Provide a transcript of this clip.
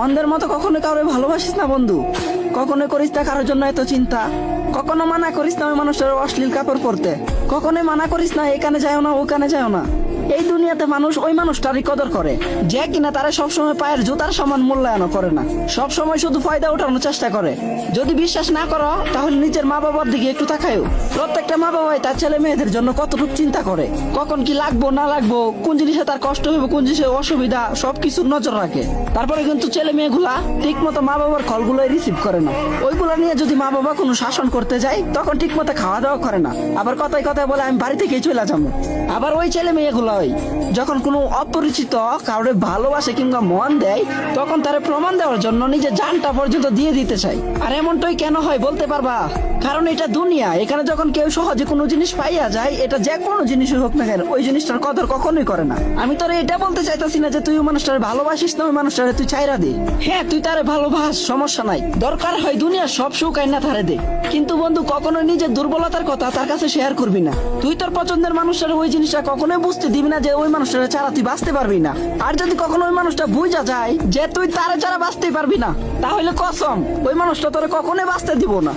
অন্ধের মতো কখনো কাউরে ভালোবাসিস না বন্ধু, কখনো করিস না কারোর জন্য এত চিন্তা, কখনো মানা করিস না ওই মানুষটার অশ্লীল কাপড় পরতে, কখনোই মানা করিস না এখানে যাও না ওখানে যাও না। এই দুনিয়াতে মানুষ ওই মানুষটারই কদর করে যে কিনা তারা সবসময় পায়ের জুতার সমান মূল্যায়ন করে না, সবসময় শুধু ফায়দা ওঠানোর চেষ্টা করে। যদি বিশ্বাস না করো তাহলে নিজের মা বাবার দিকে একটু তাকায়ও। প্রত্যেকটা মা বাবাই তার ছেলে মেয়েদের জন্য কতটুকু চিন্তা করে, কখন কি লাগবো না লাগবো, কোন জিনিসে তার কষ্ট হইব, কোন জিনিসে অসুবিধা, সবকিছুর নজর রাখে। তারপরে কিন্তু ছেলে মেয়েগুলা ঠিক মতো মা বাবার কলগুলো রিসিভ করে না। ওইগুলা নিয়ে যদি মা বাবা কোনো শাসন করতে যায় তখন ঠিক মতো খাওয়া দাওয়া করে না, আবার কথায় কথায় বলে আমি বাড়ি থেকেই চলে যাবো। আবার ওই ছেলে মেয়েগুলো যখন কোনো অপরিচিত কাউরে ভালোবাসে কিংবা মন দেয় তখন তারা প্রমাণ দেওয়ার জন্য নিজের জানটা পর্যন্ত দিয়ে দিতে চায়। আর এমনটাই কেন হয় বলতে পারবা? কারণ এটা দুনিয়া, এখানে যখন কেউ সহজে কোনো জিনিস পাইয়া যায়, এটা যে কোনো জিনিসই হোক না কেন, ওই জিনিসটার কদর কখনোই করে না। আমি তোরে এটা বলতে চাইতাছি না যে তুই ওই মানুষটারে ভালোবাসিস না, ওই মানুষটারে তুই চাইরা দে। হ্যাঁ, তুই তারে ভালোবাস, সমস্যা নাই, দরকার হয় দুনিয়ার সব সুখ আইনা তারে দে, কিন্তু বন্ধু কখনোই নিজের দুর্বলতার কথা তার কাছে শেয়ার করবি না। তুই তোর পছন্দের মানুষটারে ওই জিনিসটা কখনোই বুঝতে দিবি না যে ওই মানুষটারে ছাড়া তুই বাঁচতে পারবি না। আর যদি কখনো ওই মানুষটা বুঝা যায় যে তুই তারে ছাড়া বাঁচতেই পারবি না, তাহলে কসম ওই মানুষটা তোরে কখনোই বাঁচতে দিব না।